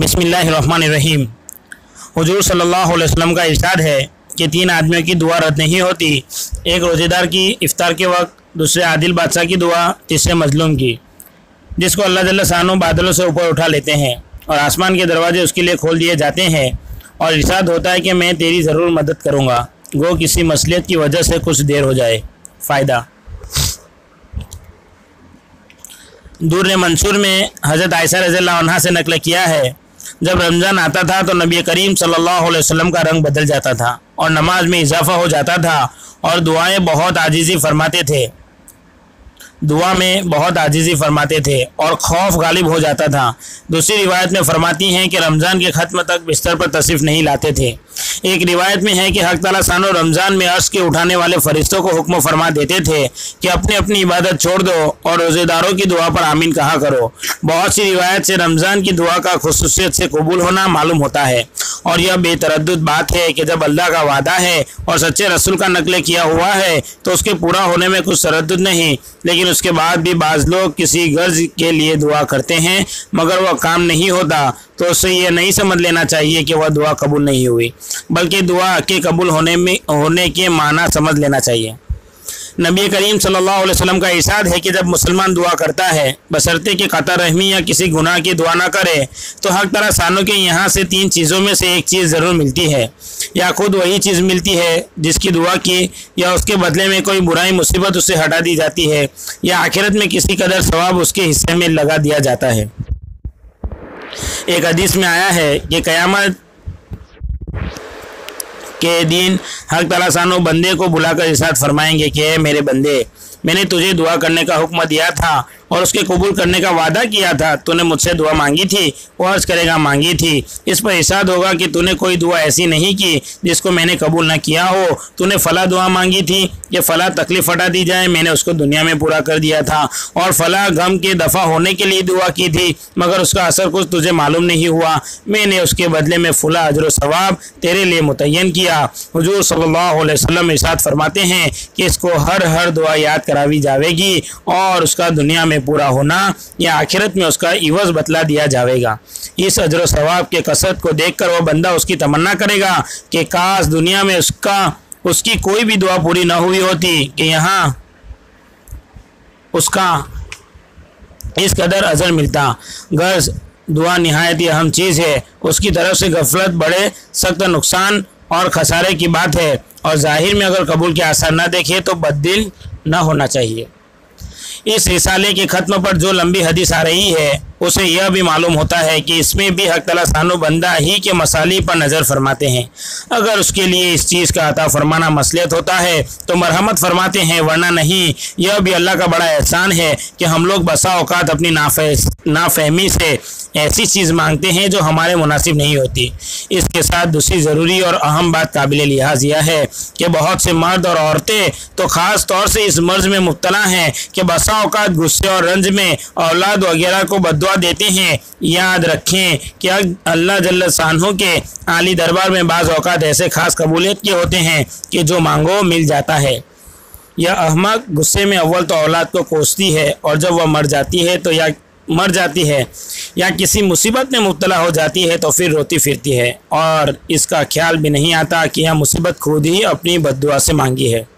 बिस्मिल्लाहिर्रहमानिर्रहीम। हुजूर सल्लल्लाहु अलैहि वसल्लम का इरशाद है कि 3 आदमियों की दुआ रद्द नहीं होती। एक रोज़ेदार की इफ्तार के वक्त, दूसरे आदिल बादशाह की दुआ, तीसरे मजलूम की, जिसको अल्लाह जल्ल शानो बादलों से ऊपर उठा लेते हैं और आसमान के दरवाजे उसके लिए खोल दिए जाते हैं और इरशाद होता है कि मैं तेरी ज़रूर मदद करूँगा, गो किसी मसलियत की वजह से कुछ देर हो जाए। फ़ायदा। दूर मंसूर में हज़रत आयशा रज़ियल्लाहु अन्हा से नकल किया है, जब रमज़ान आता था तो नबी करीम सल्लल्लाहु अलैहि वसल्लम का रंग बदल जाता था और नमाज में इजाफा हो जाता था और दुआएं बहुत आजिज़ी फरमाते थे और खौफ गालिब हो जाता था। दूसरी रिवायत में फरमाती हैं कि रमज़ान के ख़त्म तक बिस्तर पर तशरीफ़ नहीं लाते थे। एक रिवायत में है कि हक़ ताला शानो रमज़ान में अर्श के उठाने वाले फ़रिश्तों को हुक्म फरमा देते थे कि अपनी अपनी इबादत छोड़ दो और रोज़ेदारों की दुआ पर आमीन कहा करो। बहुत सी रिवायत से रमज़ान की दुआ का खुसूसियत से कबूल होना मालूम होता है और यह बेतरद्दुद बात है कि जब अल्लाह का वादा है और सच्चे रसूल का नकल किया हुआ है तो उसके पूरा होने में कुछ तरद्दुद नहीं। लेकिन उसके बाद भी बाज़ लोग किसी गर्ज के लिए दुआ करते हैं मगर वह काम नहीं होता, तो उससे यह नहीं समझ लेना चाहिए कि वह दुआ कबूल नहीं हुई, बल्कि दुआ के कबूल होने के माना समझ लेना चाहिए। नबी करीम सल्लल्लाहु अलैहि वसल्लम का इरशाद है कि जब मुसलमान दुआ करता है बशर्ते कि कता रहमी या किसी गुनाह की दुआ ना करे तो हक़ ताला शानो के यहाँ से 3 चीज़ों में से एक चीज़ ज़रूर मिलती है, या खुद वही चीज़ मिलती है जिसकी दुआ की, या उसके बदले में कोई बुराई मुसीबत उससे हटा दी जाती है, या आखिरत में किसी कदर सवाब उसके हिस्से में लगा दिया जाता है। एक हदीस में आया है कि क़यामत के दिन हक़ ताला शानो बंदे को बुलाकर इरशाद फरमाएंगे कि मेरे बंदे, मैंने तुझे दुआ करने का हुक्म दिया था और उसके कबूल करने का वादा किया था। तूने मुझसे दुआ मांगी थी, वो अर्ज़ करेगा मांगी थी। इस पर इरशाद होगा कि तूने कोई दुआ ऐसी नहीं की जिसको मैंने कबूल न किया हो। तूने फ़ला दुआ मांगी थी कि फ़ला तकलीफ़ हटा दी जाए, मैंने उसको दुनिया में पूरा कर दिया था, और फ़ला गम के दफ़ा होने के लिए दुआ की थी मगर उसका असर कुछ तुझे मालूम नहीं हुआ, मैंने उसके बदले में फ़ला अजर व सवाब तेरे लिए मुतय्यन किया। हुजूर सल्लल्लाहु अलैहि वसल्लम इरशाद फरमाते हैं कि इसको हर दुआ याद करावी जाएगी और उसका दुनिया में पूरा होना या आखिरत में उसका इवज़ बतला दिया जाएगा। इस अजर सवाब के कसरत को देखकर वह बंदा उसकी तमन्ना करेगा कि काश दुनिया में उसकी कोई भी दुआ पूरी न हुई होती कि यहाँ उसका इस कदर अजर मिलता। गर्ज दुआ निहायत अहम चीज़ है, उसकी तरफ से गफलत बड़े सख्त नुकसान और खसारे की बात है, और ज़ाहिर में अगर कबूल के आसार न देखे तो बददिल न होना चाहिए। इस रिसाले के ख़त्म पर जो लंबी हदीस आ रही है उसे यह भी मालूम होता है कि इसमें भी हक़ ताला शानो बंदा ही के मसाली पर नज़र फरमाते हैं। अगर उसके लिए इस चीज़ का अता फरमाना मसलियत होता है तो मरहमत फरमाते हैं, वरना नहीं। यह भी अल्लाह का बड़ा एहसान है कि हम लोग बसा औकात अपनी नाफहमी से ऐसी चीज़ मांगते हैं जो हमारे मुनासिब नहीं होती। इसके साथ दूसरी ज़रूरी और अहम बात काबिल लिहाज यह है कि बहुत से मर्द और औरतें तो ख़ास तौर से इस मर्ज़ में मुब्तला हैं कि बसा औकात गुस्से और रंज में औलाद वगैरह को बद्दुआ देते हैं। याद रखें कि अल्लाह जल्ल शानो के आली दरबार में बाज़ औकात ऐसे ख़ास कबूलियत के होते हैं कि जो मांगो मिल जाता है। यह अहमक गुस्से में अव्वल तो औलाद को कोसती है और जब वह मर जाती है या किसी मुसीबत में मुब्तला हो जाती है तो फिर रोती फिरती है और इसका ख्याल भी नहीं आता कि यह मुसीबत खुद ही अपनी बद्दुआ से मांगी है।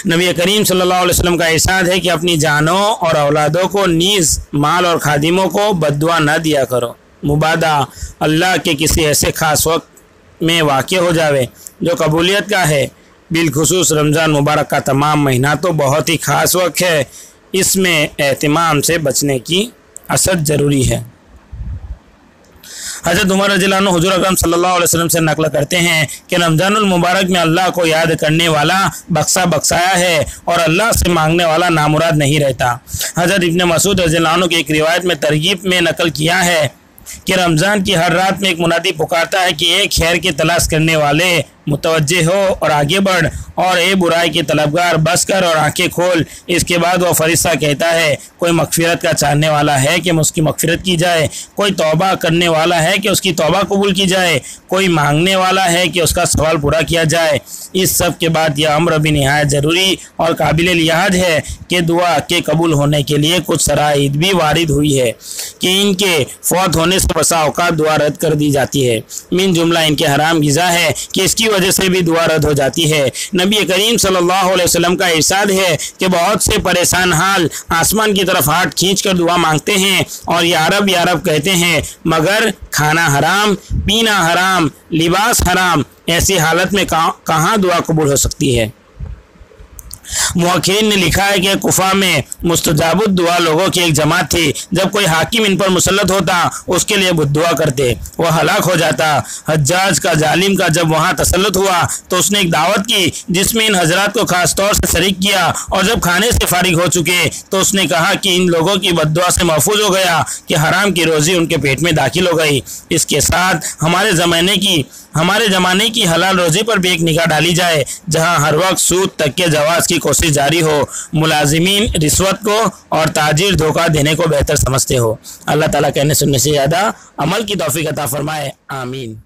नबी करीम सल्लल्लाहु अलैहि वसल्लम का इरशाद है कि अपनी जानों और औलादों को नीज़ माल और खादिमों को बद्दुआ न दिया करो, मुबादा अल्लाह के किसी ऐसे ख़ास वक्त में वाक़ हो जावे जो कबूलियत का है। बिलखुसूस रमज़ान मुबारक का तमाम महीना तो बहुत ही ख़ास वक्त है, इसमें एहतिमाम से बचने की असद ज़रूरी है। हज़रत उमर रज़ियल्लाहु अन्हु हुज़ूर अकरम सल्लल्लाहु अलैहि वसल्लम से नकल करते हैं कि रमज़ानुल मुबारक में अल्लाह को याद करने वाला बख्शाया है और अल्लाह से मांगने वाला नामुराद नहीं रहता। हज़रत इब्न मसूद रज़ियल्लाहु अन्हु की एक रिवायत में तरगीब में नकल किया है कि रमज़ान की हर रात में एक मुनादी पुकारता है कि एक खैर की तलाश करने वाले मुतवज्जे हो और आगे बढ़, और ए बुराई के तलबगार बस कर और आंखें खोल। इसके बाद वह फरिश्ता कहता है, कोई मगफिरत का चाहने वाला है कि उसकी मगफिरत की जाए, कोई तौबा करने वाला है कि उसकी तौबा कबूल की जाए, कोई मांगने वाला है कि उसका सवाल पूरा किया जाए। इस सब के बाद यह अम्र भी नहायत ज़रूरी और काबिल लिहाज है कि दुआ के कबूल होने के लिए कुछ शराइत भी वारिद हुई है कि इनके फौत होने से बसा औकात दुआ रद्द कर दी जाती है। मिन जुमला इनके हराम ग़िज़ा है कि इसकी वजह से भी दुआ रद्द हो जाती है। नबी करीम सल्लल्लाहु अलैहि वसल्लम का इरशाद है कि बहुत से परेशान हाल आसमान की तरफ हाथ खींच कर दुआ मांगते हैं और या रब कहते हैं, मगर खाना हराम, पीना हराम, लिबास हराम, ऐसी हालत में कहाँ दुआ कबूल हो सकती है। मुहक्किरीन ने लिखा है कि कुफा में मुस्तजाबुद दुआ लोगों की एक जमात थी। जब कोई हाकिम इन पर मुसल्लत होता उसके लिए दुआ करते, वह हलाक हो जाता। हज्जाज का जालिम का जब वहाँ तसल्लुत हुआ तो उसने एक दावत की जिसमें इन हजरात को खास तौर से शरीक किया, और जब खाने से फारिग हो चुके तो उसने कहा कि इन लोगों की बद्दुआ से महफूज हो गया कि हराम की रोज़ी उनके पेट में दाखिल हो गई। इसके साथ हमारे ज़माने की हलाल रोज़ी पर भी एक निगाह डाली जाए, जहां हर वक्त सूद तक के जवाज़ की कोशिश जारी हो, मुलाजिमीन रिश्वत को और ताजिर धोखा देने को बेहतर समझते हो। अल्लाह ताला कहने सुनने से ज़्यादा अमल की तौफीक अता फरमाए। आमीन।